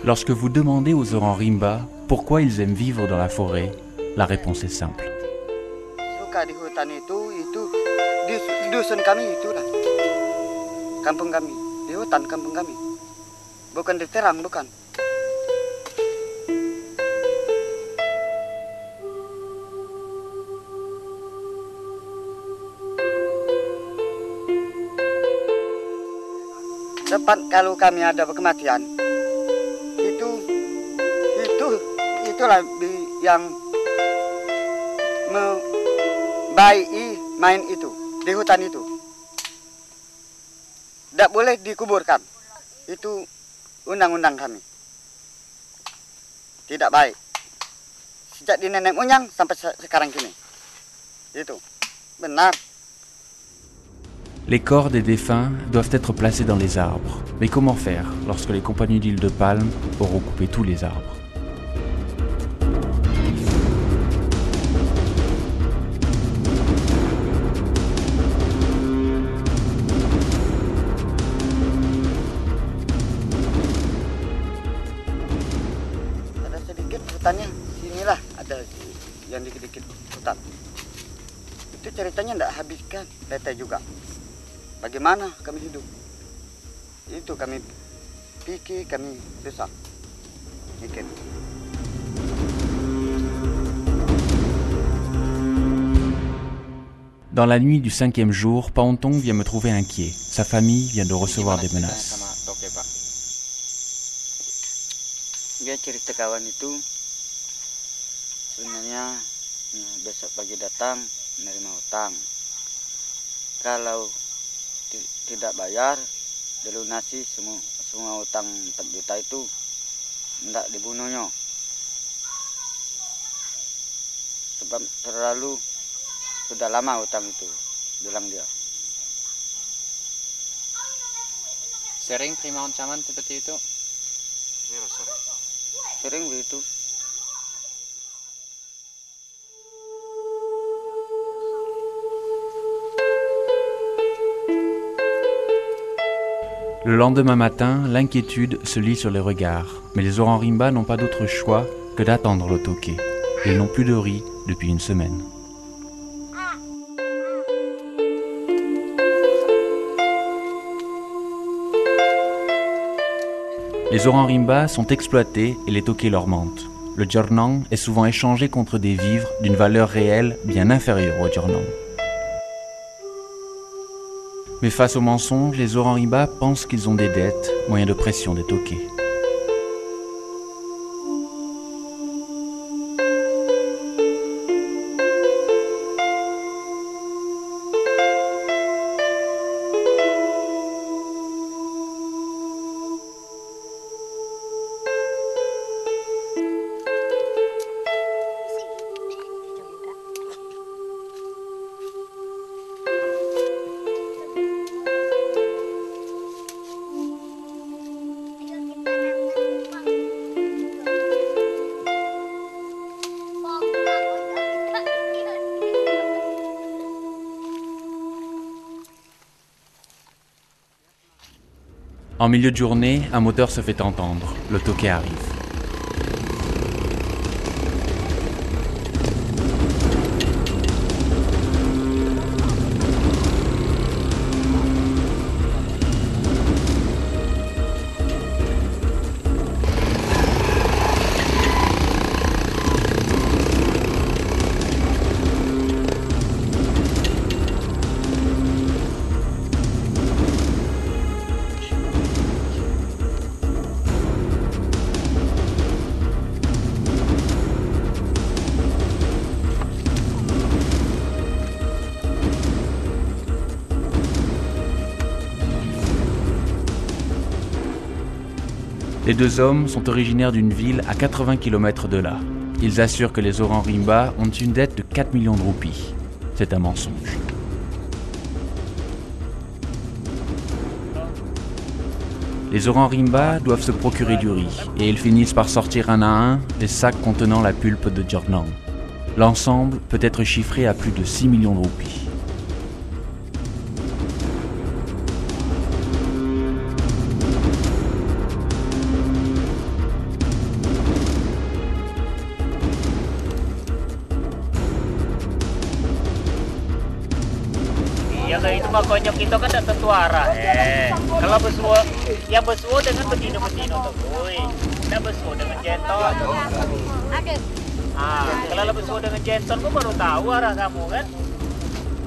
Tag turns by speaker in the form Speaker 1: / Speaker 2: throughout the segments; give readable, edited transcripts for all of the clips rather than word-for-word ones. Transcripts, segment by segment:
Speaker 1: Lorsque vous demandez aux orang rimba pourquoi ils aiment vivre dans la forêt, la réponse est simple.
Speaker 2: Suka di hutan itu di dusun kami itulah. Kampung kami, di hutan kampung kami. Bukan di terang, bukan. Tepat kalau kami ada kematian, itulah yang membaiki main itu di hutan itu. Tidak boleh dikuburkan. Itu undang-undang kami. Tidak baik. Sejak di nenek moyang sampai sekarang kini. Itu benar.
Speaker 1: Les corps des défunts doivent être placés dans les arbres. Mais comment faire lorsque les compagnies d'Île de Palme auront coupé tous les arbres ?
Speaker 2: Ada sedikit hutannya, sinilah ada yang dikit-dikit hutan. Itu ceritanya tidak habiskan, bete juga. Bagaimana kami hidup? Itu kami pikir, kami susah mikir.
Speaker 1: Dans la nuit du 5e jour, Paontong vient me trouver inquiet. Sa famille vient de recevoir des menaces.
Speaker 2: Dia cerita kawan itu sebenarnya besok pagi datang menerima hutang. Kalau tidak bayar, dilunasi semua hutang 4 juta itu, tidak dibunuhnya. Sebab terlalu sudah lama hutang itu, bilang dia.
Speaker 3: Sering terima ancaman seperti itu?
Speaker 2: Sering begitu.
Speaker 1: Le lendemain matin, l'inquiétude se lit sur les regards. Mais les orang rimba n'ont pas d'autre choix que d'attendre le toqué. Ils n'ont plus de riz depuis une semaine. Les orang rimba sont exploités et les toqués leur mentent. Le jornang est souvent échangé contre des vivres d'une valeur réelle bien inférieure au jornang. Mais face aux mensonges, les orang rimba pensent qu'ils ont des dettes, moyen de pression des toqués. En milieu de journée, un moteur se fait entendre. Le toqué arrive. Les deux hommes sont originaires d'une ville à 80 km de là. Ils assurent que les orang rimba ont une dette de 4 millions de roupies. C'est un mensonge. Les orang rimba doivent se procurer du riz et ils finissent par sortir un à un des sacs contenant la pulpe de jornang. L'ensemble peut être chiffré à plus de 6 millions de roupies.
Speaker 4: semua konyok itu kan tak tentu arah. Kalau bersua, yang bersua dengan betina-betina tu, tak bersua dengan jenton. Kalau bersua dengan jenton, kau baru tahu arah kamu kan?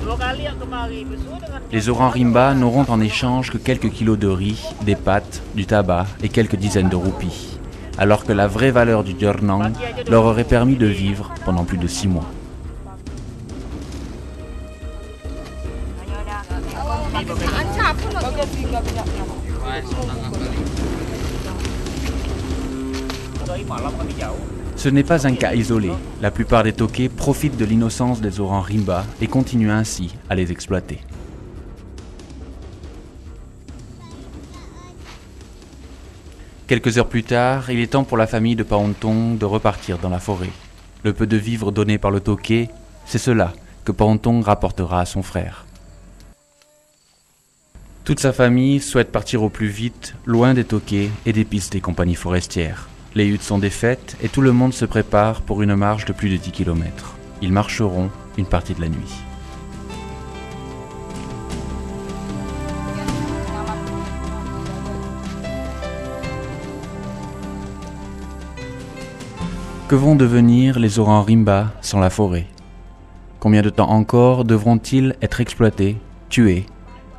Speaker 4: Dua kali yang kemari bersua dengan.
Speaker 1: Les Orang Rimba n'auront en échange que quelques kilos de riz, des pâtes, du tabac et quelques dizaines de roupies, alors que la vraie valeur du Jörnang leur aurait permis de vivre pendant plus de 6 mois. Ce n'est pas un cas isolé. La plupart des Tokais profitent de l'innocence des Orang Rimba et continuent ainsi à les exploiter. Quelques heures plus tard, il est temps pour la famille de Paontong de repartir dans la forêt. Le peu de vivres donné par le Tokay, c'est cela que Paontong rapportera à son frère. Toute sa famille souhaite partir au plus vite, loin des Tokais et des pistes des compagnies forestières. Les huttes sont défaites et tout le monde se prépare pour une marche de plus de 10 km. Ils marcheront une partie de la nuit. Que vont devenir les Orang Rimba sans la forêt? Combien de temps encore devront-ils être exploités, tués,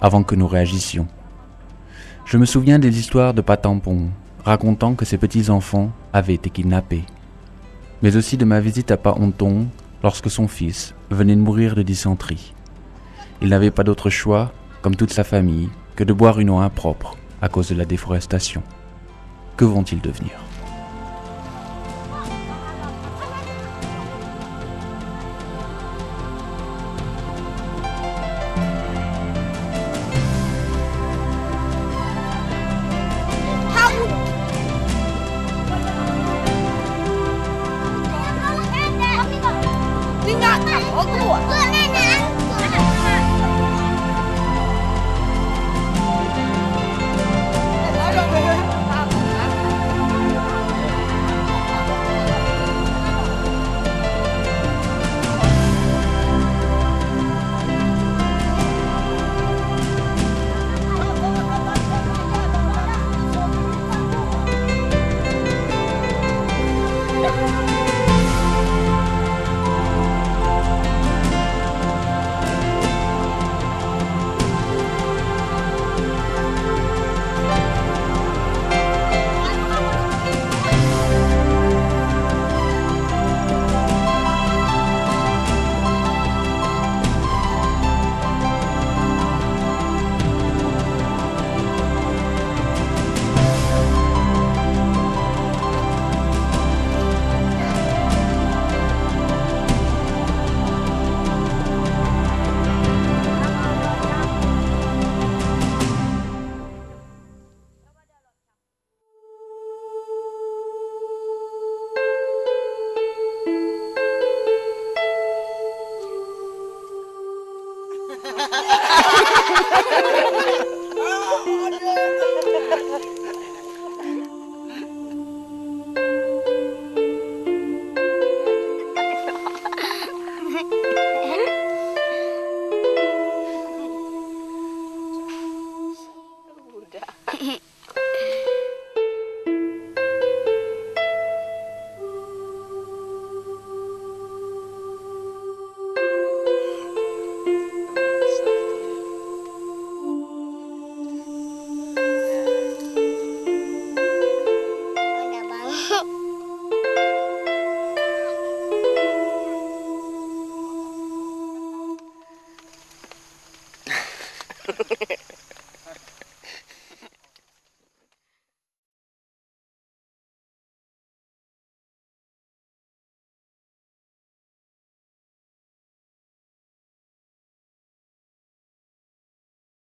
Speaker 1: avant que nous réagissions? Je me souviens des histoires de Patampong, racontant que ses petits-enfants avaient été kidnappés, mais aussi de ma visite à Paontong lorsque son fils venait de mourir de dysenterie. Il n'avait pas d'autre choix, comme toute sa famille, que de boire une eau impropre à cause de la déforestation. Que vont-ils devenir ?